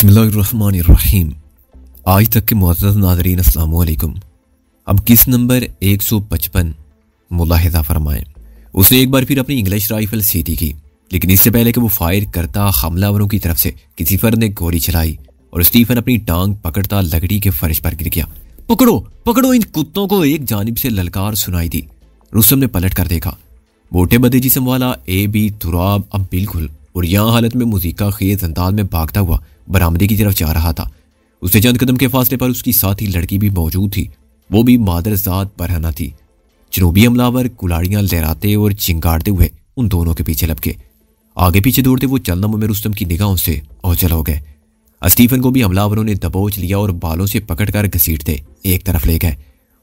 बिस्मिल्लाहिर्रहमानिर्रहीम। आज तक के मुअज़्ज़ज़ नाज़रीन अस्सलाम वालेकुम। अब किस नंबर 155 मुलाहिज़ा फरमाएं। उसने एक बार फिर अपनी इंग्लिश राइफल सीधी की, लेकिन इससे पहले कि वो फायर करता हमलावरों की तरफ से किसी फर्द ने गोली चलाई और स्टीफन अपनी टांग पकड़ता लकड़ी के फर्श पर गिर गया। पकड़ो पकड़ो, इन कुत्तों को एक जानिब से ललकार सुनाई दी। रुस्तम ने पलट कर देखा। मोटे बदे जिस्म वाला ए.बी. तुराब अब बिल्कुल और यहाँ हालत में मुजीका खेज अंदाज में भागता हुआ बरामदे की तरफ जा रहा था। उससे चंद कदम के फासले पर उसकी साथी लड़की भी मौजूद थी। वो भी मादरजात बरहना थी। जनूबी हमलावर कुलाड़ियां लहराते और चिंगाड़ते हुए उन दोनों के पीछे लपके। आगे पीछे दौड़ते वो चंदम में रुस्तम की निगाहों से ओझल हो गए। स्टीफन को भी हमलावरों ने दबोच लिया और बालों से पकड़कर घसीटते एक तरफ ले गए।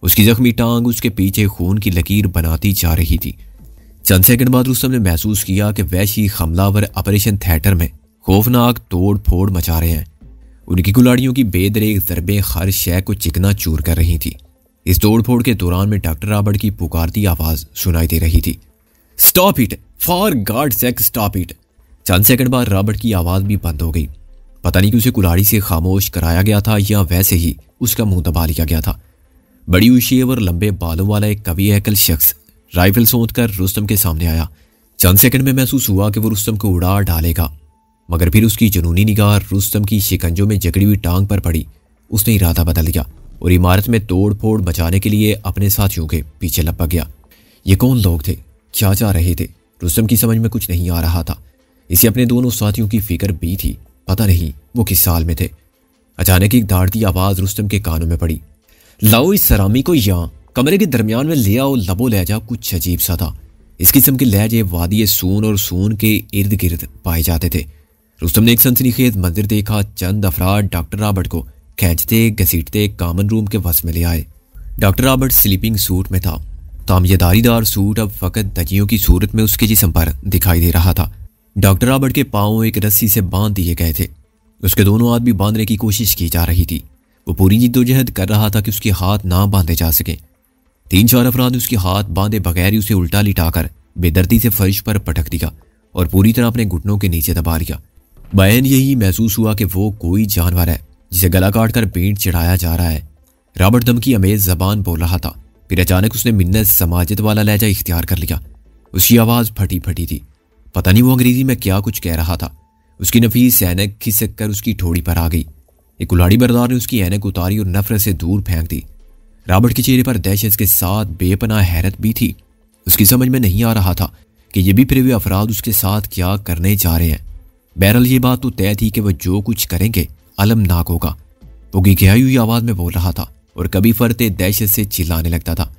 उसकी जख्मी टांग उसके पीछे खून की लकीर बनाती जा रही थी। चंद सेकंड बाद रुस्तम ने महसूस किया कि वैशी हमलावर ऑपरेशन थिएटर में खौफनाक तोड़ फोड़ मचा रहे हैं। उनकी कुलाड़ियों की बेदरेग ज़रबें हर शय को चिकना चूर कर रही थी। इस तोड़ फोड़ के दौरान में डॉक्टर रॉबर्ट की पुकारती आवाज़ सुनाई दे रही थी। Stop it, for God sake stop it. Chand second बाद रॉबर्ट की आवाज़ भी बंद हो गई। पता नहीं कि उसे कुलाड़ी से खामोश कराया गया था या वैसे ही उसका मुंह दबा लिया गया था। बड़ी ऊंचाई और लंबे बालों वाला एक कवि एकल शख्स राइफल सोच कर रुस्तम के सामने आया। चंद सेकंड में महसूस हुआ कि वो रुस्तम को उड़ा डालेगा, मगर फिर उसकी जुनूनी निगाह रुस्तम की शिकंजों में जकड़ी हुई टांग पर पड़ी। उसने इरादा बदल लिया और इमारत में तोड़ फोड़ मचाने के लिए अपने साथियों के पीछे लपक गया। ये कौन लोग थे, क्या चाह रहे थे? रुस्तम की समझ में कुछ नहीं आ रहा था। इसे अपने दोनों साथियों की फिक्र भी थी। पता नहीं वो किस साल में थे। अचानक एक दाढ़ती आवाज़ रुस्तम के कानों में पड़ी। लाओ इस सरामी को यहाँ कमरे के दरमियान में ले आओ। लबो लहजा कुछ अजीब सा था। इस किस्म के लहजे वादी सून और सून के इर्द गिर्द पाए जाते थे। रुस्तम ने एक सनसनीखेज मंजर देखा। चंद अफराद डॉक्टर रॉबर्ट को खींचते घसीटते कॉमन रूम के वस में ले आए। डॉक्टर रॉबर्ट स्लीपिंग सूट में था। तामियादारीदार सूट अब फकत दजियों की सूरत में उसके जिस्म पर दिखाई दे रहा था। डॉक्टर रॉबर्ट के पांव एक रस्सी से बांध दिए गए थे। उसके दोनों हाथ भी बांधने की कोशिश की जा रही थी। वो पूरी जिद्दोजहद कर रहा था कि उसके हाथ ना बांधे जा सके। 3-4 अफराद ने उसके हाथ बांधे बगैर ही उसे उल्टा लिटाकर बेदर्दी से फर्श पर पटक दिया और पूरी तरह अपने घुटनों के नीचे दबा लिया। बयान यही महसूस हुआ कि वो कोई जानवर है जिसे गला काट कर पेंट चढ़ाया जा रहा है। रॉबर्ट धमकी अमेज जबान बोल रहा था। फिर अचानक उसने मिन्नत समाजत वाला लहजा इख्तियार कर लिया। उसकी आवाज़ फटी फटी थी। पता नहीं वो अंग्रेजी में क्या कुछ कह रहा था। उसकी नफीस ऐनक खिसक कर उसकी ठोड़ी पर आ गई। एक कुल्हाड़ी बरदार ने उसकी ऐनक उतारी और नफरत से दूर फेंक दी। रॉबर्ट के चेहरे पर दहशत के साथ बेपनाह हैरत भी थी। उसकी समझ में नहीं आ रहा था कि ये भी फिर हुए अफराद उसके साथ क्या करने जा रहे हैं। बहरहाल ये बात तो तय थी कि वह जो कुछ करेंगे अलमनाक होगा। वो गिघाई हुई आवाज़ में बोल रहा था और कभी फरते दहशत से चिल्लाने लगता था।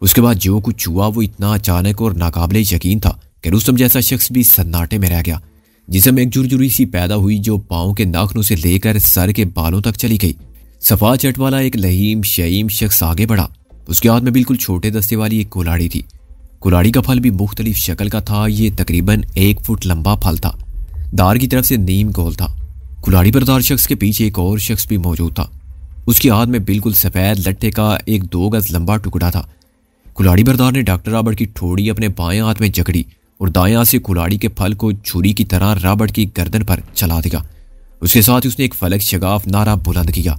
उसके बाद जो कुछ हुआ वो इतना अचानक और नाकाबिले यकीन था कि रुस्तम जैसा शख्स भी सन्नाटे में रह गया। जिसम एक जुरजुरी सी पैदा हुई जो पाँव के नाखनों से लेकर सर के बालों तक चली गई। सफ़ा चट वाला एक लहीम शईम शख्स आगे बढ़ा। उसके हाथ में बिल्कुल छोटे दस्ते वाली एक कुल्हाड़ी थी। कुल्हाड़ी का फल भी मुख्तलिफ शक्ल का था। ये तकरीबन 1 फुट लंबा फल था। दार की तरफ से नीम गोल था। कुल्हाड़ी बरदार शख्स के पीछे एक और शख्स भी मौजूद था। उसके हाथ में बिल्कुल सफ़ेद लट्टे का एक 2 गज लंबा टुकड़ा था। कुल्हाड़ी बरदार ने डॉक्टर रॉबर्ट की ठोड़ी अपने बाएं हाथ में जकड़ी और दाएं हाथ से कुल्हाड़ी के फल को छुरी की तरह रॉबर्ट की गर्दन पर चला दिया। उसके साथ उसने एक फलक शगाफ नारा बुलंद किया।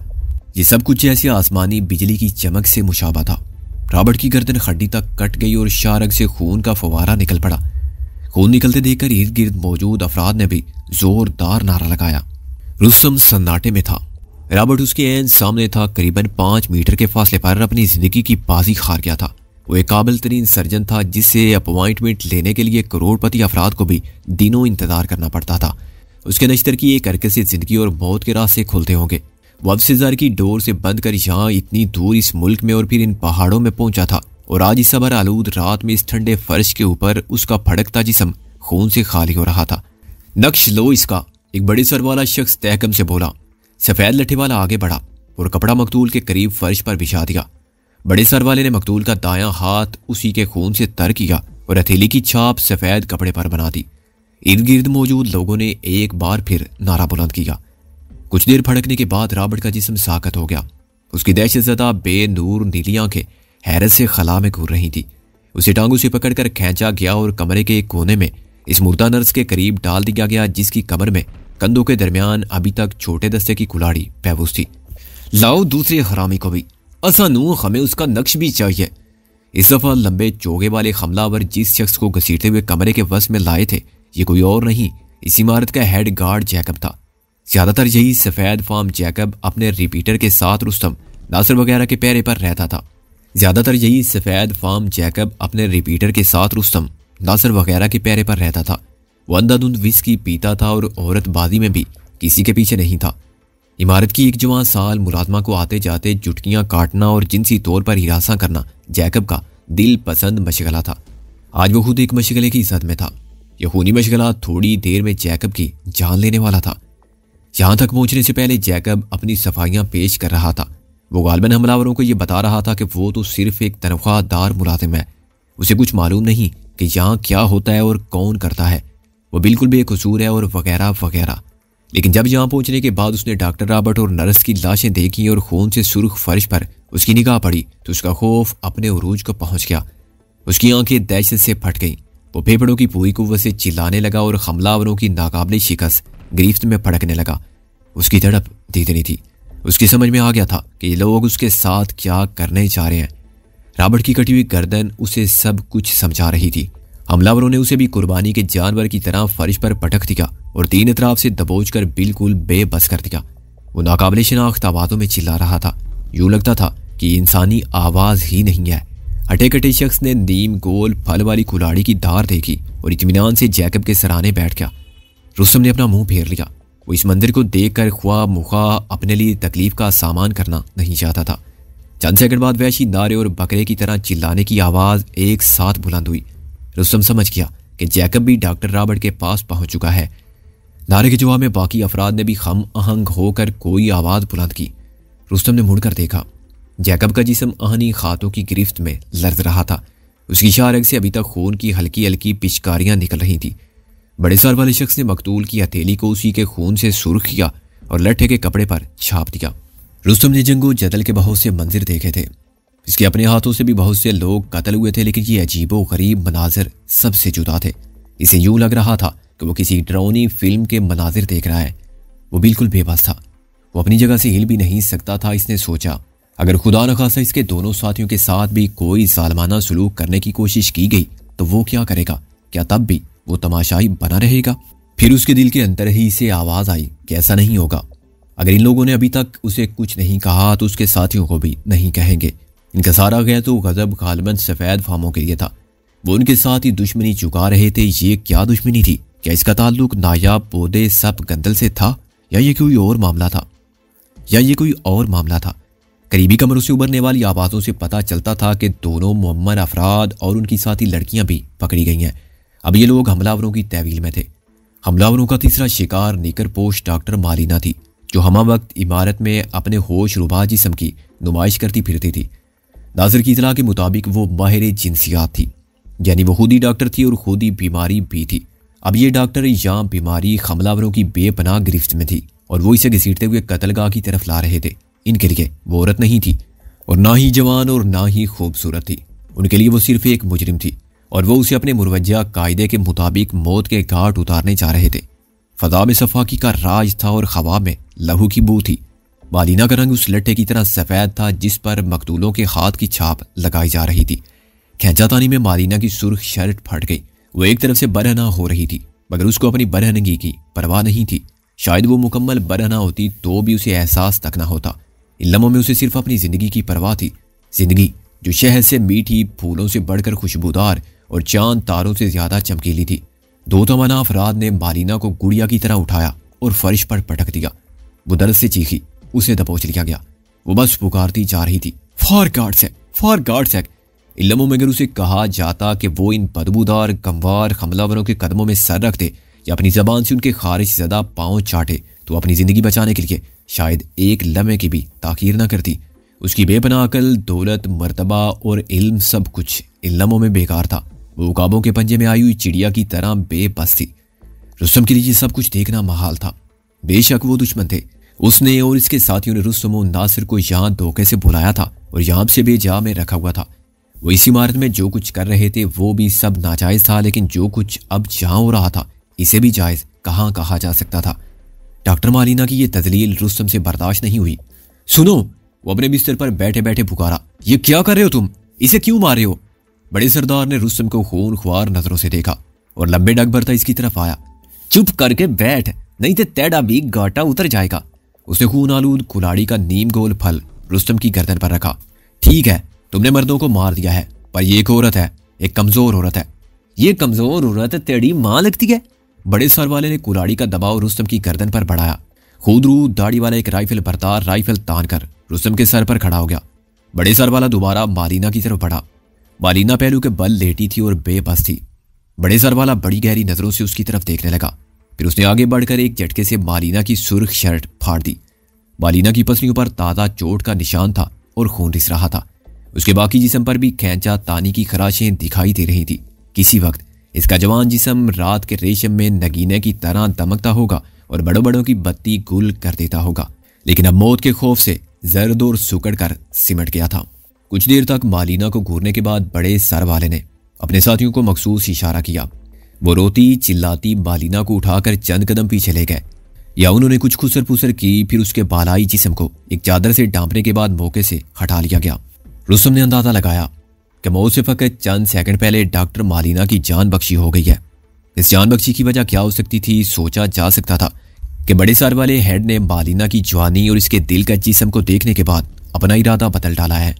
ये सब कुछ जैसे आसमानी बिजली की चमक से मुशाबा था। रॉबर्ट की गर्दन हड्डी तक कट गई और शारग से खून का फवारा निकल पड़ा। खून निकलते देखकर इर्द गिर्द मौजूद अफराद ने भी जोरदार नारा लगाया। रुस्तम सन्नाटे में था। रॉबर्ट उसके ऐन सामने था। करीबन 5 मीटर के फासले पर अपनी जिंदगी की बाजी हार गया था। वो एक काबिल तरीन सर्जन था जिससे अपॉइंटमेंट लेने के लिए करोड़पति अफराद को भी दिनों इंतजार करना पड़ता था। उसके नश्तर की एक हरकत से जिंदगी और मौत के रास्ते खुलते होंगे। वो अब से ज़र की डोर से बंद कर यहाँ इतनी दूर इस मुल्क में और फिर इन पहाड़ों में पहुंचा था। और आज इस सबर आलूद रात में इस ठंडे फर्श के ऊपर उसका फड़कता जिस्म खून से खाली हो रहा था। नक्श लो इसका, एक बड़े सर वाला शख्स तहकम से बोला। सफ़ेद लट्ठे वाला आगे बढ़ा और कपड़ा मकतूल के करीब फर्श पर बिछा दिया। बड़े सर वाले ने मकतूल का दायां हाथ उसी के खून से तर किया और हथेली की छाप सफ़ेद कपड़े पर बना दी। इर्द गिर्द मौजूद लोगों ने एक बार फिर नारा बुलंद किया। कुछ देर फड़कने के बाद रॉबर्ट का जिस्म साकत हो गया। उसकी दहशतज़दा बेनूर नीली आंखें हैरत से खला में घूर रही थी। उसे टांगों से पकड़कर खींचा गया और कमरे के एक कोने में इस मुर्दा नर्स के करीब डाल दिया गया जिसकी कमर में कंधों के दरमियान अभी तक छोटे दस्ते की कुल्हाड़ी महफूज थी। लाओ दूसरे हरामी को भी, असानू हमें उसका नक्श भी चाहिए। इस दफा लंबे चोगे वाले हमलावर जिस शख्स को घसीटते हुए कमरे के वश में लाए थे, ये कोई और नहीं, इस इमारत का हेड गार्ड जैकब था। ज्यादातर यही सफेद फार्म जैकब अपने रिपीटर के साथ रुस्तम, नासिर वगैरह के पैरे पर रहता था। ज्यादातर यही सफेद फार्म जैकब अपने रिपीटर के साथ रुस्तम, नासिर वगैरह के पैरे पर रहता था। वो अंधाधुंध विस्की पीता था और औरतबाजी में भी किसी के पीछे नहीं था। इमारत की एक जवान साल मुलाजमा को आते जाते जुटकियां काटना और जिनसी तौर पर हिरासा करना जैकब का दिल पसंद मशगला था। आज वो खुद एक मशगले की जद में था। यह खूनी मशगला थोड़ी देर में जैकब की जान लेने वाला था। यहां तक पहुंचने से पहले जैकब अपनी सफाइयां पेश कर रहा था। वो गालबन हमलावरों को यह बता रहा था कि वो तो सिर्फ एक तनख्वाहदार मुलाजिम है, उसे कुछ मालूम नहीं कि यहाँ क्या होता है और कौन करता है, वो बिल्कुल बेकसूर है और वगैरह वगैरह। लेकिन जब यहाँ पहुंचने के बाद उसने डॉक्टर रॉबर्ट और नर्स की लाशें देखी और खून से सुर्ख फर्श पर उसकी निगाह पड़ी तो उसका खौफ अपने उरूज को पहुंच गया। उसकी आंखें दहशत से फट गईं। वो फेफड़ों की पूरी कुव्वत से चिल्लाने लगा और हमलावरों की नाकाबिल शिकस्त गिरफ्त में फड़कने लगा। उसकी तड़प दीदनी थी। उसकी समझ में आ गया था कि ये लोग उसके साथ क्या करने जा रहे हैं। रॉबर्ट की कटी हुई गर्दन उसे सब कुछ समझा रही थी। हमलावरों ने उसे भी कुर्बानी के जानवर की तरह फर्श पर पटक दिया और तीन इतराफ से दबोचकर बिल्कुल बेबस कर दिया। वो नाकाबिल शिनाख्त आवाज़ों में चिल्ला रहा था। यूं लगता था कि इंसानी आवाज़ ही नहीं है। हटे कटे शख्स ने नीम गोल फल वाली कुल्हाड़ी की धार देखी और इत्मीनान से जैकब के सराहने बैठ गया। रुस्तम ने अपना मुंह फेर लिया। वो इस मंदिर को देखकर ख्वाह मुखा अपने लिए तकलीफ का सामान करना नहीं चाहता था। चंद सेकंड बाद वैशी नारे और बकरे की तरह चिल्लाने की आवाज़ एक साथ बुलंद हुई। रुस्तम समझ गया कि जैकब भी डॉक्टर रॉबर्ट के पास पहुंच चुका है। नारे के जवाब में बाकी अफराद ने भी हम आहंग होकर कोई आवाज़ बुलंद की। रुस्तम ने मुड़कर देखा। जैकब का जिस्म आहनी खातों की गिरफ्त में लर्ज रहा था। उसकी शारग से अभी तक खून की हल्की हल्की पिचकारियां निकल रही थी। बड़े सर वाले शख्स ने मकतूल की हथेली को उसी के खून से सुर्ख किया और लट्ठे के कपड़े पर छाप दिया। रुस्तम ने जंगो जदल के बहुत से मंजिर देखे थे। इसके अपने हाथों से भी बहुत से लोग कत्ल हुए थे, लेकिन ये अजीबो गरीब मनाजिर सबसे जुदा थे। इसे यूं लग रहा था कि वो किसी डरावनी फिल्म के मनाजिर देख रहा है। वो बिल्कुल बेबस था। वो अपनी जगह से हिल भी नहीं सकता था। इसने सोचा अगर खुदा न खासा इसके दोनों साथियों के साथ भी कोई जालिमाना सलूक करने की कोशिश की गई तो वो क्या करेगा? क्या तब भी वो तमाशाई बना रहेगा? फिर उसके दिल के अंदर ही से आवाज आई कि ऐसा नहीं होगा। अगर इन लोगों ने अभी तक उसे कुछ नहीं कहा तो उसके साथियों को भी नहीं कहेंगे। इनका सारा गया तो गजब गालबन सफेद फार्मों के लिए था। वो उनके साथ ही दुश्मनी चुका रहे थे। ये क्या दुश्मनी थी? क्या इसका ताल्लुक नायाब पौधे सब गंदल से था या ये कोई और मामला था? करीबी कमरों से उभरने वाली आवाज़ों से पता चलता था कि दोनों मुअम्मर अफराद और उनकी साथी लड़कियां भी पकड़ी गई हैं। अब ये लोग हमलावरों की तहवील में थे। हमलावरों का तीसरा शिकार निकरपोश डॉक्टर मालिना थी, जो हमा वक्त इमारत में अपने होश रुबा जिस्म की नुमाइश करती फिरती थी। नाज़िर की इतला के मुताबिक वो माहिर जिनसियात थी, यानी वो खुद ही डॉक्टर थी और खुद ही बीमारी भी थी। अब ये डॉक्टर यहाँ बीमारी हमलावरों की बेपनाह गिरफ्त में थी और वो इसे घसीटते हुए कत्लगाह की तरफ ला रहे थे। इनके लिए वो औरत नहीं थी और ना ही जवान और ना ही खूबसूरत थी। उनके लिए वो सिर्फ एक मुजरिम थी और वो उसे अपने मुरवज्जा कायदे के मुताबिक मौत के घाट उतारने जा रहे थे। फजा में सफाकी का राज था और हवा में लहू की बू थी। मालिना का रंग उस लट्ठे की तरह सफ़ेद था जिस पर मकतूलों के हाथ की छाप लगाई जा रही थी। खैंचातानी में मालिना की सुर्ख शर्ट फट गई। वो एक तरफ से बरहना हो रही थी, मगर उसको अपनी बरहनगी की परवाह नहीं थी। शायद वो मुकम्मल बरहना होती तो भी उसे एहसास तक ना होता। इन लम्हों में उसे सिर्फ अपनी जिंदगी की परवाह थी। जिंदगी जो शहद से मीठी, फूलों से बढ़कर खुशबूदार और चांद तारों से ज्यादा चमकीली थी। दो तमन्ना अफराद ने मालिना को गुड़िया की तरह उठाया और फर्श पर पटक दिया। वो दर्द से चीखी, उसे दबोच लिया गया। वो बस पुकारती जा रही थी, फॉर गॉड सेक। इन लम्हों में अगर उसे कहा जाता कि वो इन बदबूदार गमवार हमलावरों के कदमों में सर रख दे या अपनी जबान से उनके खारिज ज़दा पाँव चाटे तो अपनी जिंदगी बचाने के लिए शायद एक लम्हे की भी ताकीर न करती। उसकी बेपनाह अकल, दौलत, मर्तबा और इल्म सब कुछ इन लम्हों में बेकार था। वो उकाबों के पंजे में आई हुई चिड़िया की तरह बेबस थी। रुस्तम के लिए ये सब कुछ देखना महाल था। बेशक वो दुश्मन थे। उसने और इसके साथियों ने रुस्तम और नासिर को यहाँ धोखे से बुलाया था और यहाँ से बेजा में रखा हुआ था। वो इस इमारत में जो कुछ कर रहे थे वो भी सब नाजायज था, लेकिन जो कुछ अब जहाँ हो रहा था इसे भी जायज कहाँ कहा जा सकता था। डॉक्टर मालिना की ये तजलील रुस्तम से बर्दाश्त नहीं हुई। सुनो, वो अपने बिस्तर पर बैठे बैठे पुकारा, ये क्या कर रहे हो तुम? इसे क्यों मार रहे हो? बड़े सरदार ने रुस्तम को खून ख्वार नजरों से देखा और लंबे डग भरता इसकी तरफ आया। चुप करके बैठ, नहीं तो तेरा भी गाटा उतर जाएगा। उसने खून आलूद कुल्हाड़ी का नीम गोल फल रुस्तम की गर्दन पर रखा। ठीक है, तुमने मर्दों को मार दिया है, पर ये एक औरत है, एक कमजोर औरत है। ये कमजोर औरत तेरी मां लगती है। बड़े सर वाले ने कुल्हाड़ी का दबाव रुस्तम की गर्दन पर बढ़ाया। खुदरू दाढ़ी वाला एक राइफल बरदार राइफल तान कर रुस्तम के सर पर खड़ा हो गया। बड़े सर वाला दोबारा मालिना की तरफ बढ़ा। मालिना पहलू के बल लेटी थी और बेबस थी। बड़े सर वाला बड़ी गहरी नजरों से उसकी तरफ देखने लगा। फिर उसने आगे बढ़कर एक झटके से मालिना की सुर्ख शर्ट फाड़ दी। मालिना की पसलियों पर ताजा चोट का निशान था और खून रिस रहा था। उसके बाकी जिस्म पर भी खैंचा तानी की खराशें दिखाई दे रही थी। किसी वक्त इसका जवान जिस्म रात के रेशम में नगीने की तरह दमकता होगा और बड़ों बड़ों की बत्ती गुल कर देता होगा, लेकिन अब मौत के खौफ से जर्द और सुकड़ कर सिमट गया था। कुछ देर तक मालिना को घूरने के बाद बड़े सर वाले ने अपने साथियों को मखसूस इशारा किया। वो रोती चिल्लाती मालिना को उठाकर चंद कदम पीछे ले गए, या उन्होंने कुछ खुसर फुसर की। फिर उसके बालाई जिस्म को एक चादर से ढांपने के बाद मौके से हटा लिया गया। रुस्तम ने अंदाजा लगाया कि मौत से फकत चंद सेकंड पहले डॉक्टर मालिना की जान बख्शी हो गई है। इस जान बख्शी की वजह क्या हो सकती थी? सोचा जा सकता था कि बड़े सर वाले हेड ने मालिना की जवानी और इसके दिल का जिस्म को देखने के बाद अपना इरादा बदल डाला है।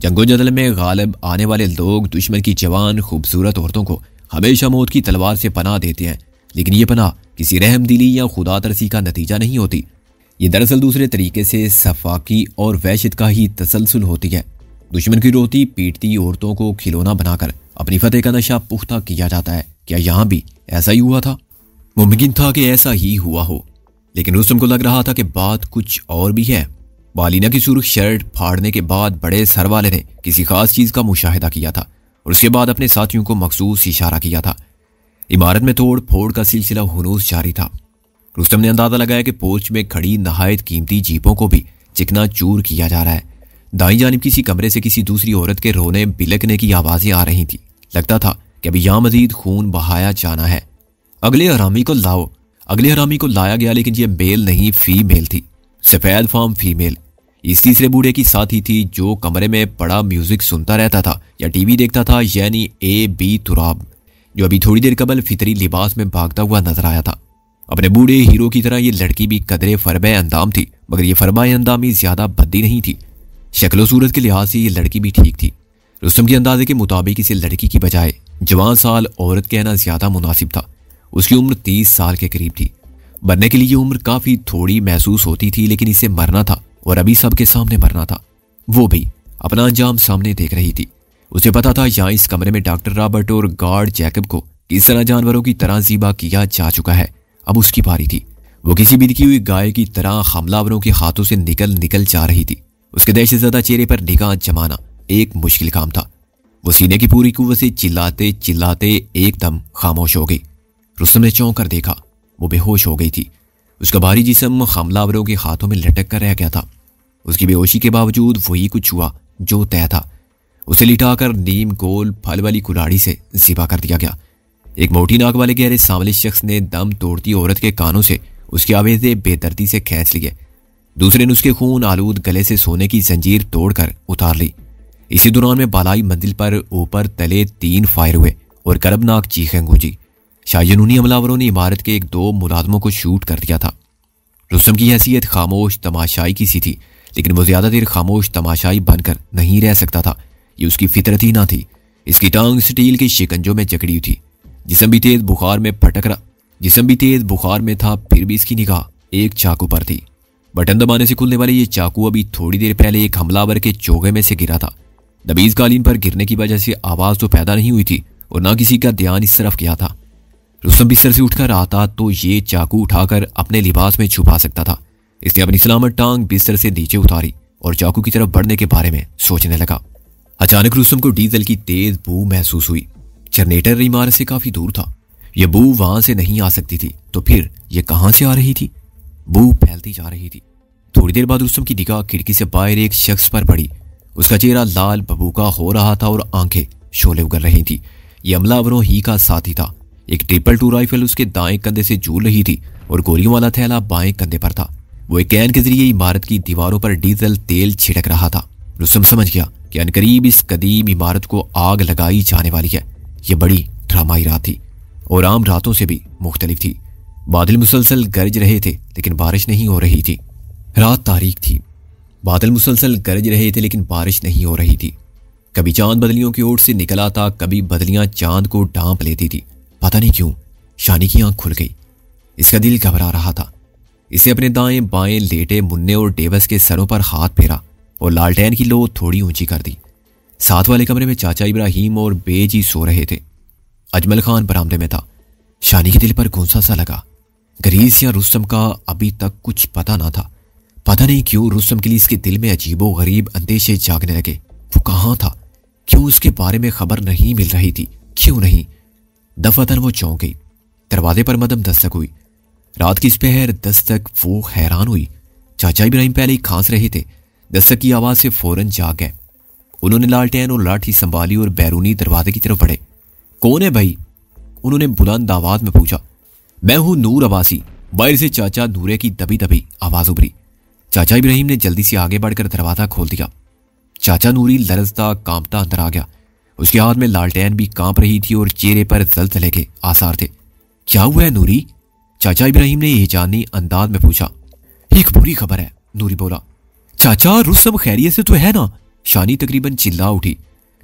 जंगो जदल में गालिब आने वाले लोग दुश्मन की जवान खूबसूरत औरतों को हमेशा मौत की तलवार से पनाह देते हैं, लेकिन ये पनाह किसी रहम दिली या खुदा तरसी का नतीजा नहीं होती। ये दरअसल दूसरे तरीके से सफाकी और वहशत का ही तसलसल होती है। दुश्मन की रोती पीटती औरतों को खिलौना बनाकर अपनी फतेह का नशा पुख्ता किया जाता है। क्या यहाँ भी ऐसा ही हुआ था? मुमकिन था कि ऐसा ही हुआ हो, लेकिन रुस्तम को लग रहा था कि बात कुछ और भी है। मालिना की सुर्ख शर्ट फाड़ने के बाद बड़े सर वाले ने किसी खास चीज का मुशाहिदा किया था और उसके बाद अपने साथियों को मखसूस इशारा किया था। इमारत में तोड़ फोड़ का सिलसिला हुनूस जारी था। रुस्तम ने अंदाजा लगाया कि पोर्च में खड़ी नहायत कीमती जीपों को भी चिकना चूर किया जा रहा है। दाईं जानिब किसी कमरे से किसी दूसरी औरत के रोने बिलकने की आवाजें आ रही थी। लगता था कि अभी यहां मजीद खून बहाया जाना है। अगले हरामी को लाओ। अगले हरामी को लाया गया, लेकिन ये मेल नहीं फीमेल थी, सफेद फार्म फीमेल। इस तीसरे बूढ़े की साथी थी जो कमरे में पड़ा म्यूजिक सुनता रहता था या टीवी देखता था, यानी A.B. तुराब, जो अभी थोड़ी देर कबल फितरी लिबास में भागता हुआ नजर आया था। अपने बूढ़े हीरो की तरह ये लड़की भी कदरे फरबे अंदाम थी, मगर ये फरबा अंदामी ज्यादा भद्दी नहीं थी। शक्ल सूरत के लिहाज से ये लड़की भी ठीक थी। रुस्तम के अंदाजे के मुताबिक इसे लड़की की बजाय जवान साल औरत कहना ज्यादा मुनासिब था। उसकी उम्र 30 साल के करीब थी। मरने के लिए ये उम्र काफी थोड़ी महसूस होती थी, लेकिन इसे मरना था और अभी सबके सामने मरना था। वो भी अपना अंजाम सामने देख रही थी। उसे पता था यहाँ इस कमरे में डॉक्टर रॉबर्ट और गार्ड जैकब को किस तरह जानवरों की तरह ज़िबा किया जा चुका है। अब उसकी बारी थी। वो किसी बिदकी हुई गाय की तरह हमलावरों के हाथों से निकल जा रही थी। उसके दहशतज़दा चेहरे पर निगाह जमाना एक मुश्किल काम था। वो सीने की पूरी कुव्वत से चिल्लाते चिल्लाते एकदम खामोश हो गई। रुस्तम ने चौंक कर देखा, वो बेहोश हो गई थी। उसका भारी जिस्म हमलावरों के हाथों में लटक कर रह गया था। उसकी बेहोशी के बावजूद वही कुछ हुआ जो तय था। उसे लिटाकर नीम गोल फल वाली कुल्हाड़ी से ज़िबा कर दिया गया। एक मोटी नाक वाले गहरे सांवले शख्स ने दम तोड़ती औरत के कानों से उसकी आवेज़ें बेदर्दी से खींच लिए। दूसरे ने उसके खून आलूद गले से सोने की जंजीर तोड़कर उतार ली। इसी दौरान में बालाई मंजिल पर ऊपर तले 3 फायर हुए और करबनाक चीखें गूंजी। शायजनूनी हमलावरों ने इमारत के 1-2 मुलाजमों को शूट कर दिया था। रुस्तम की हैसियत खामोश तमाशाई की सी थी, लेकिन वो ज्यादा देर खामोश तमाशाई बनकर नहीं रह सकता था। ये उसकी फितरत ही ना थी। इसकी टांग स्टील के शिकंजों में जकड़ी हुई थी। जिस्म भी तेज बुखार में था, फिर भी इसकी निगाह एक चाकू पर थी। बटन दबाने से खुलने वाले ये चाकू अभी थोड़ी देर पहले एक हमलावर के चोगे में से गिरा था। दबीज कालीन पर गिरने की वजह से आवाज तो पैदा नहीं हुई थी और ना किसी का ध्यान इस तरफ गया था। रुस्तम बिस्तर से उठकर आता तो ये चाकू उठाकर अपने लिबास में छुपा सकता था। इसने अपनी सलामत टांग बिस्तर से नीचे उतारी और चाकू की तरफ बढ़ने के बारे में सोचने लगा। अचानक रुस्तम को डीजल की तेज बू महसूस हुई। जनरेटर इमारत से काफी दूर था। यह बू वहां से नहीं आ सकती थी, तो फिर यह कहां से आ रही थी? बू फैलती जा रही थी। थोड़ी देर बाद रुस्तम की निगाह खिड़की से बाहर एक शख्स पर पड़ी। उसका चेहरा लाल बबूका हो रहा था और आंखें शोले उगल रही थी। यह हमलावरों ही का साथी था। एक 222 राइफल उसके दाएं कंधे से झूल रही थी और गोलियों वाला थैला बाएं कंधे पर था। वो एक कैन के जरिए इमारत की दीवारों पर डीजल तेल छिड़क रहा था। रुस्तम समझ गया कि अनकरीब इस कदीम इमारत को आग लगाई जाने वाली है। यह बड़ी ड्रामाई रात थी और आम रातों से भी मुख्तलिफ थी। बादल मुसलसल गरज रहे थे लेकिन बारिश नहीं हो रही थी। रात तारीख थी। बादल मुसलसल गरज रहे थे लेकिन बारिश नहीं हो रही थी। कभी चांद बदलियों की ओर से निकल आता, कभी बदलियां चांद को ढांप लेती थी। पता नहीं क्यों शानी की आंख खुल गई। इसका दिल घबरा रहा था। इसे अपने दाएं बाएं लेटे मुन्ने और डेवस के सरों पर हाथ फेरा और लालटेन की लो थोड़ी ऊंची कर दी। साथ वाले कमरे में चाचा इब्राहिम और बेजी सो रहे थे। अजमल खान बरामदे में था। शानी के दिल पर गुस्सा सा लगा। गरीस या रुस्तम का अभी तक कुछ पता ना था। पता नहीं क्यों रुस्तम के लिए इसके दिल में अजीबो गरीब अंदेशे जागने लगे। वो कहाँ था? क्यों उसके बारे में खबर नहीं मिल रही थी? क्यों नहीं? दफातन वो चौंक गई। दरवाजे पर मदम दस्तक हुई। रात की पहर दस्तक। वो हैरान हुई। चाचा इब्राहिम पहले ही खांस रहे थे। दस्तक की आवाज से फौरन जाग गए। उन्होंने लालटेन और लाठी संभाली और बैरूनी दरवाजे की तरफ बढ़े। कौन है भाई? उन्होंने बुलंद आवाज में पूछा। मैं हूं नूर अब्बासी। बाहर से चाचा नूरे की दबी दबी आवाज उभरी। चाचा इब्राहिम ने जल्दी से आगे बढ़कर दरवाजा खोल दिया। चाचा नूरी लरजता कांपता अंदर आ गया। उसके हाथ में लालटेन भी कांप रही थी और चेहरे पर जलजले के आसार थे। क्या हुआ है नूरी? चाचा इब्राहिम ने एहजानी अंदाज में पूछा। एक बुरी खबर है, नूरी बोला। चाचा रुस्तम खैरियत से तो है ना? शानी तकरीबन चिल्ला उठी।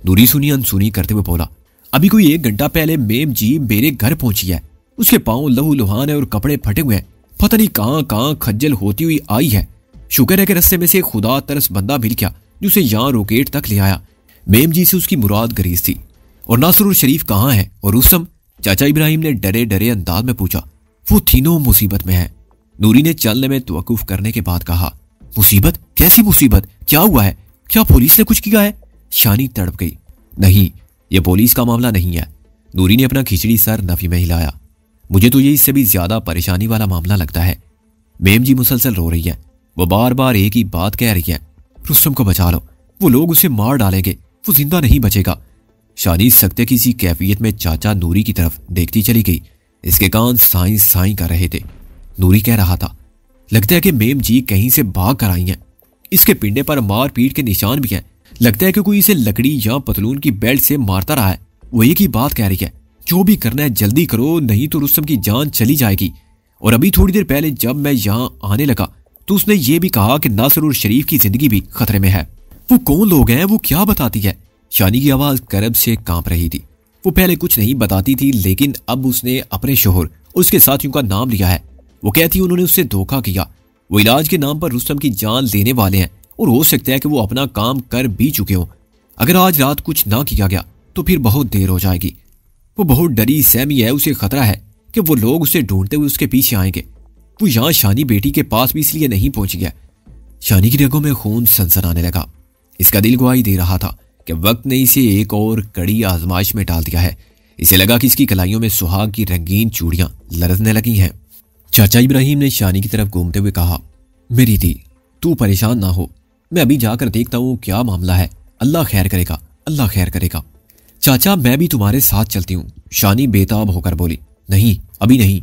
नूरी सुनी अनसुनी करते हुए बोला। अभी कोई 1 घंटा पहले मेम जी मेरे घर पहुंची है। उसके पांव लहू लुहान है और कपड़े फटे हुए हैं। पता नहीं कहां कहां खज्जल होती हुई आई है। शुक्र है कि रस्ते में से खुदा तरस बंदा मिल गया जो उसे यहां रोकेट तक ले आया। मेम जी से उसकी मुराद गरीज थी। और नासर और शरीफ कहाँ है? और रुस्तम? चाचा इब्राहिम ने डरे डरे अंदाज में पूछा। वो तीनों मुसीबत में है। नूरी ने चलने में तवक्कुफ करने के बाद कहा। मुसीबत? कैसी मुसीबत? क्या हुआ है? क्या पुलिस ने कुछ किया है? शानी तड़प गई। नहीं, यह पुलिस का मामला नहीं है। नूरी ने अपना खिचड़ी सर नफी में हिलाया। मुझे तो ये इससे भी ज्यादा परेशानी वाला मामला लगता है। मेम जी मुसलसल रो रही है। वो बार बार एक ही बात कह रही है। रुस्तम को बचा लो, वो लोग उसे मार डालेंगे, वो जिंदा नहीं बचेगा। शानी सख्ते की सी कैफियत में चाचा नूरी की तरफ देखती चली गई। इसके कान साई साई कर रहे थे। नूरी कह रहा था, लगता है कि मेम जी कहीं से भाग कर आई हैं। इसके पिंडे पर मार पीट के निशान भी हैं। लगता है कि कोई इसे लकड़ी या पतलून की बेल्ट से मारता रहा है। वो एक ही बात कह रही है, जो भी करना है जल्दी करो, नहीं तो रुस्तम की जान चली जाएगी। और अभी थोड़ी देर पहले जब मैं यहाँ आने लगा तो उसने ये भी कहा कि नासिर और शरीफ की जिंदगी भी खतरे में है। वो कौन लोग हैं? वो क्या बताती है? शानी की आवाज करब से कांप रही थी। वो पहले कुछ नहीं बताती थी लेकिन अब उसने अपने शोहर और उसके साथियों का नाम लिया है। वो कहती उन्होंने उससे धोखा किया। वो इलाज के नाम पर रुस्तम की जान लेने वाले हैं और हो सकता है कि वो अपना काम कर भी चुके हों। अगर आज रात कुछ ना किया गया तो फिर बहुत देर हो जाएगी। वो बहुत डरी सहमी है। उसे खतरा है कि वो लोग उसे ढूंढते हुए उसके पीछे आएंगे। वो यहाँ शानी बेटी के पास भी इसलिए नहीं पहुंच गया। शानी की रगों में खून सनसनाने लगा। इसका दिल गवाही दे रहा था कि वक्त ने इसे एक और कड़ी आजमाइश में डाल दिया है। इसे लगा कि इसकी कलाइयों में सुहाग की रंगीन चूड़ियां लरजने लगी हैं। चाचा इब्राहिम ने शानी की तरफ घूमते हुए कहा, मेरी दी, तू परेशान ना हो, मैं अभी जाकर देखता हूँ क्या मामला है। अल्लाह खैर करेगा, अल्लाह खैर करेगा। चाचा मैं भी तुम्हारे साथ चलती हूँ, शानी बेताब होकर बोली। नहीं, अभी नहीं,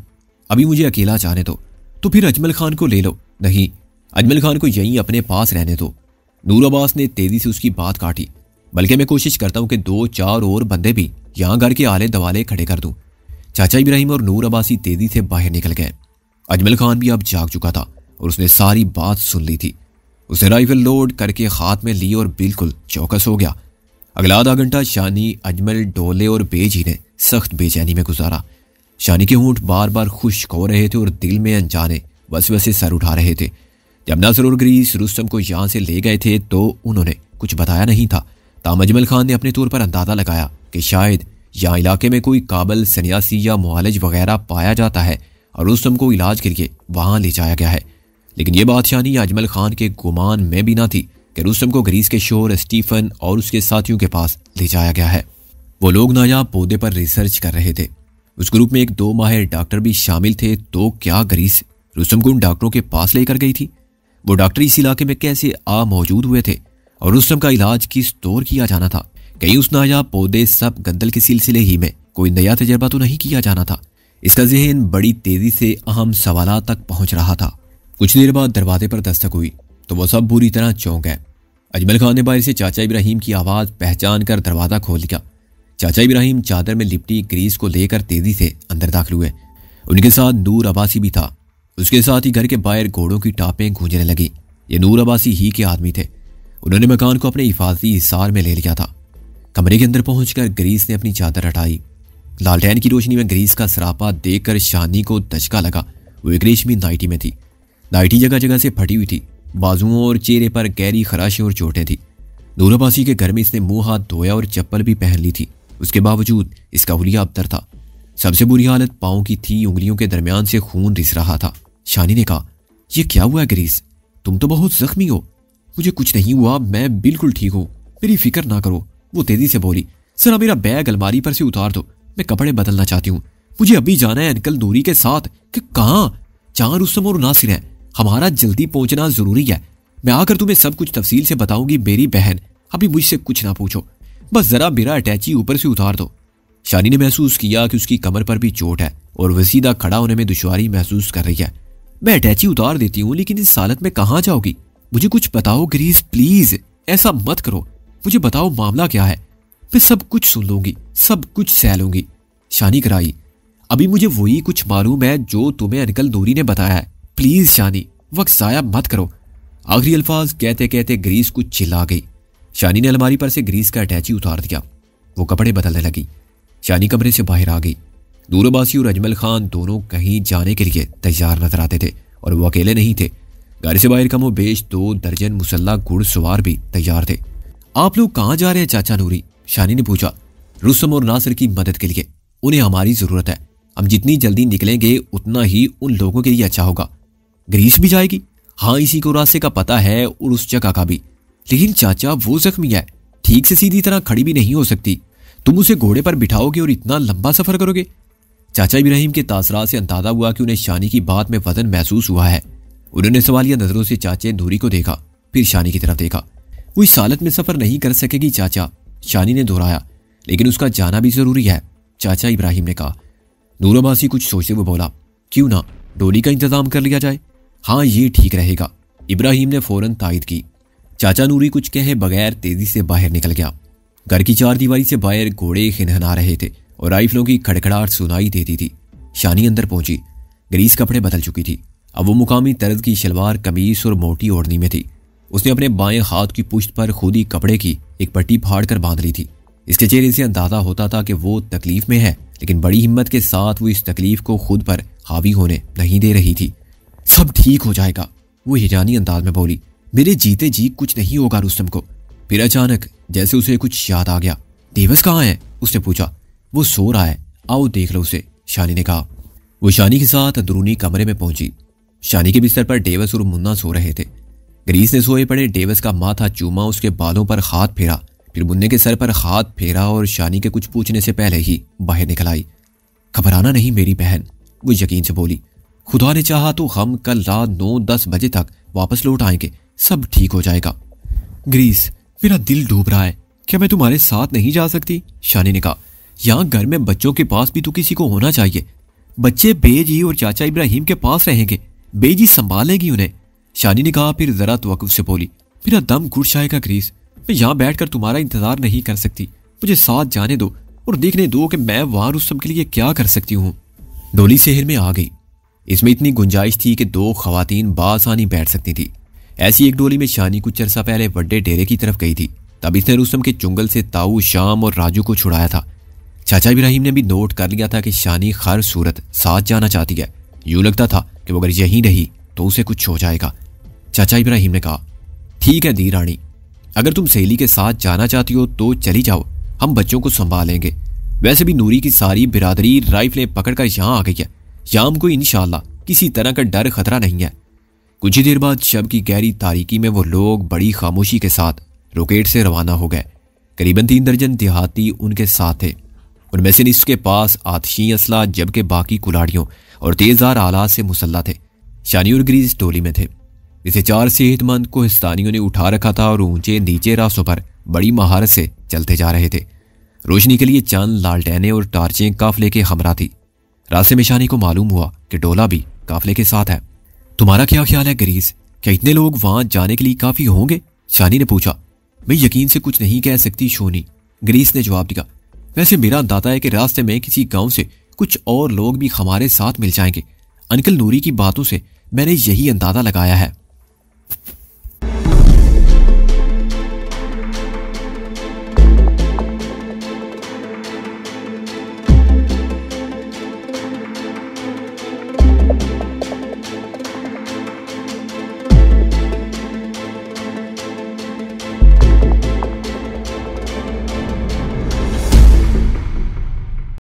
अभी मुझे अकेला जाने दो। तो फिर अजमल खान को ले लो। नहीं, अजमल खान को यहीं अपने पास रहने दो। नूर अब्बास ने तेजी से उसकी बात काटी। बल्कि मैं कोशिश करता हूँ कि 2-4 और बंदे भी यहाँ घर के आले दवाले खड़े कर दूं। चाचा इब्राहिम और नूर अब्बासी तेजी से बाहर निकल गए। अजमल खान भी अब जाग चुका था और उसने सारी बात सुन ली थी। उसने राइफल लोड करके हाथ में ली और बिल्कुल चौकस हो गया। अगला आधा घंटा शानी, अजमल, डोले और बेजी ने सख्त बेचैनी में गुजारा। शानी के होंठ बार बार खुश्क हो रहे थे और दिल में अनजाने वसवसे सर उठा रहे थे। जब नासिर और ग्रीस रुस्तम को यहाँ से ले गए थे तो उन्होंने कुछ बताया नहीं था। ताम अजमल खान ने अपने तौर पर अंदाजा लगाया कि शायद यहाँ इलाके में कोई काबल सन्यासी या मुआलिज वगैरह पाया जाता है और रुस्तम को इलाज के लिए वहां ले जाया गया है। लेकिन ये बात शानी या अजमल खान के गुमान में भी ना थी कि रुस्तम को ग्रीस के शोहर स्टीफन और उसके साथियों के पास ले जाया गया है। वो लोग नायाब पौधे पर रिसर्च कर रहे थे। उस ग्रुप में एक 2 माहिर डॉक्टर भी शामिल थे। तो क्या ग्रीस रुस्तम को उन डॉक्टरों के पास लेकर गई थी? वो डॉक्टर इस इलाके में कैसे मौजूद हुए थे और रुस्तम का इलाज किस तौर किया जाना था? कहीं उस नायाब पौधे सब गंदल के सिलसिले ही में कोई नया तजर्बा तो नहीं किया जाना था। इसका जहन बड़ी तेजी से अहम सवालात तक पहुंच रहा था। कुछ देर बाद दरवाजे पर दस्तक हुई तो वो सब बुरी तरह चौंक गए। अजमल खान ने बाहर से चाचा इब्राहिम की आवाज़ पहचान कर दरवाज़ा खोल दिया। चाचा इब्राहिम चादर में लिपटी ग्रीस को लेकर तेजी से अंदर दाखिल हुए। उनके साथ नूर अब्बासी भी था। उसके साथ ही घर के बाहर घोड़ों की टापें गूंजने लगी। ये नूर अब्बासी ही के आदमी थे। उन्होंने मकान को अपने हिफाजती हिसार में ले लिया था। कमरे के अंदर पहुंचकर ग्रीस ने अपनी चादर हटाई। लालटेन की रोशनी में ग्रीस का सरापा देखकर शानी को दचका लगा। वो एक रेशमी नाइटी में थी। नाइटी जगह जगह से फटी हुई थी। बाजुओं और चेहरे पर गहरी खराशें और चोटें थी। नूर अब्बासी के घर में इसने मुंह हाथ धोया और चप्पल भी पहन ली थी। उसके बावजूद इसका हुलिया अबतर था। सबसे बुरी हालत पाँव की थी। उंगलियों के दरमियान से खून रिस रहा था। शानी ने कहा, यह क्या हुआ ग्रीस? तुम तो बहुत जख्मी हो। मुझे कुछ नहीं हुआ, मैं बिल्कुल ठीक हूँ, मेरी फिक्र ना करो। वो तेजी से बोली, जरा मेरा बैग अलमारी पर से उतार दो, मैं कपड़े बदलना चाहती हूँ। मुझे अभी जाना है अंकल नूरी के साथ। कि कहाँ? जहाँ रुस्तम और नासिर हैं। हमारा जल्दी पहुंचना जरूरी है। मैं आकर तुम्हें सब कुछ तफसील से बताऊंगी मेरी बहन। अभी मुझसे कुछ ना पूछो, बस जरा मेरा अटैची ऊपर से उतार दो। शानी ने महसूस किया कि उसकी कमर पर भी चोट है और वह सीधा खड़ा होने में दुश्वारी महसूस कर रही है। मैं अटैची उतार देती हूँ, लेकिन इस हालत में कहाँ जाओगी? मुझे कुछ बताओ ग्रीस, प्लीज ऐसा मत करो। मुझे बताओ मामला क्या है। मैं सब कुछ सुन लूंगी, सब कुछ सह लूंगी। शानी कराई, अभी मुझे वही कुछ मालूम है जो तुम्हें अंकल नूरी ने बताया है। प्लीज शानी, वक्त जाया मत करो। आखिरी अल्फाज कहते कहते ग्रीस कुछ चिल्ला गई। शानी ने अलमारी पर से ग्रीस का अटैची उतार दिया। वो कपड़े बदलने लगी। शानी कमरे से बाहर आ गई। नूर अब्बासी और अजमल खान दोनों कहीं जाने के लिए तैयार नजर आते थे और वो अकेले नहीं थे। घर से बाहर कमो बेश 2 दर्जन मुसल्ला घुड़सवार भी तैयार थे। आप लोग कहाँ जा रहे हैं चाचा नूरी? शानी ने पूछा। रुस्तम और नासिर की मदद के लिए। उन्हें हमारी जरूरत है। हम जितनी जल्दी निकलेंगे उतना ही उन लोगों के लिए अच्छा होगा। ग्रीस भी जाएगी? हाँ, इसी को रास्ते का पता है और उस जगह का भी। लेकिन चाचा वो जख्मी है, ठीक से सीधी तरह खड़ी भी नहीं हो सकती। तुम उसे घोड़े पर बिठाओगे और इतना लंबा सफर करोगे? चाचा इब्राहिम के तासरात से अंदाजा हुआ कि उन्हें शानी की बात में वजन महसूस हुआ है। उन्होंने सवालिया नजरों से चाचे नूरी को देखा, फिर शानी की तरफ देखा। वो इस हालत में सफर नहीं कर सकेगी चाचा, शानी ने दोहराया। लेकिन उसका जाना भी जरूरी है, चाचा इब्राहिम ने कहा। नूर अब्बासी कुछ सोचते हुए बोला, क्यों ना डोली का इंतजाम कर लिया जाए? हाँ, ये ठीक रहेगा, इब्राहिम ने फौरन तायद की। चाचा नूरी कुछ कहे बगैर तेजी से बाहर निकल गया। घर की 4 दीवारी से बाहर घोड़े खिनहना रहे थे और राइफलों की खड़खड़ाहट सुनाई देती थी। शानी अंदर पहुंची। ग्रीस कपड़े बदल चुकी थी। अब वो मुकामी तर्ज की शलवार कमीज और मोटी ओढ़नी में थी। उसने अपने बाएं हाथ की पुश्त पर खुद ही कपड़े की एक पट्टी फाड़ कर बांध ली थी। इसके चेहरे से अंदाजा होता था कि वो तकलीफ में है, लेकिन बड़ी हिम्मत के साथ वो इस तकलीफ को खुद पर हावी होने नहीं दे रही थी। सब ठीक हो जाएगा, वो हिरानी अंदाज में बोली। मेरे जीते जी कुछ नहीं होगा रुस्तम को। फिर अचानक जैसे उसे कुछ याद आ गया। देवस कहाँ है? उसने पूछा। वो सो रहा है, आओ देख लो उसे, शानी ने कहा। वो शानी के साथ अंदरूनी कमरे में पहुंची। शानी के बिस्तर पर डेवस और मुन्ना सो रहे थे। ग्रीस ने सोए पड़े डेवस का माथा चूमा, उसके बालों पर हाथ फेरा, फिर मुन्ने के सर पर हाथ फेरा और शानी के कुछ पूछने से पहले ही बाहर निकल आई। घबराना नहीं मेरी बहन, वो यकीन से बोली। खुदा ने चाहा तो हम कल रात 9-10 बजे तक वापस लौट आएंगे, सब ठीक हो जाएगा। ग्रीस, मेरा दिल डूब रहा है, क्या मैं तुम्हारे साथ नहीं जा सकती? शानी ने कहा। यहाँ घर में बच्चों के पास भी तो किसी को होना चाहिए। बच्चे बेजी और चाचा इब्राहिम के पास रहेंगे, बेजी संभालेगी उन्हें, शानी ने कहा। फिर जरा तवक्कुफ से बोली, मेरा दम घुट जाएगा ग्रीस, मैं यहाँ बैठकर तुम्हारा इंतजार नहीं कर सकती। मुझे साथ जाने दो और देखने दो कि मैं वहां रुस्तम के लिए क्या कर सकती हूँ। डोली शहर में आ गई। इसमें इतनी गुंजाइश थी कि 2 खवातीन बासानी बैठ सकती थी। ऐसी एक डोली में शानी कुछ अरसा पहले बड़े डेरे की तरफ गई थी। तब इसने रुस्तम के चुंगल से ताऊ, शाम और राजू को छुड़ाया था। चाचा इब्राहिम ने भी नोट कर लिया था कि शानी खैर सूरत साथ जाना चाहती है। यूं लगता था कि वो अगर यहीं रही तो उसे कुछ हो जाएगा। चाचा इब्राहिम ने कहा, ठीक है दी रानी, अगर तुम सहेली के साथ जाना चाहती हो तो चली जाओ, हम बच्चों को संभालेंगे। वैसे भी नूरी की सारी बिरादरी राइफलें पकड़कर यहाँ आ गई है। शाम को इंशाल्लाह किसी तरह का डर खतरा नहीं है। कुछ ही देर बाद शब की गहरी तारीकी में वो लोग बड़ी खामोशी के साथ रोकेट से रवाना हो गए। करीबन 3 दर्जन देहाती उनके साथ थे। उनमें से निस्फ के पास आतशी असला, जबकि बाकी कुलाड़ियों और तेजदार आलात से मुसल्ला थे। शानी और ग्रीस टोली में थे। इसे 4 सेहतमंद कोहिस्तानियों ने उठा रखा था और ऊंचे नीचे रास्तों पर बड़ी महारत से चलते जा रहे थे। रोशनी के लिए चंद लालटेनें और टार्चें काफले के हमरा थी। रास्ते में शानी को मालूम हुआ कि डोला भी काफले के साथ है। तुम्हारा क्या ख्याल है ग्रीस, क्या इतने लोग वहां जाने के लिए काफी होंगे? शानी ने पूछा। मैं यकीन से कुछ नहीं कह सकती शोनी, ग्रीस ने जवाब दिया। वैसे मेरा अंदाजा है कि रास्ते में किसी गांव से कुछ और लोग भी हमारे साथ मिल जाएंगे। अंकल नूरी की बातों से मैंने यही अंदाजा लगाया है।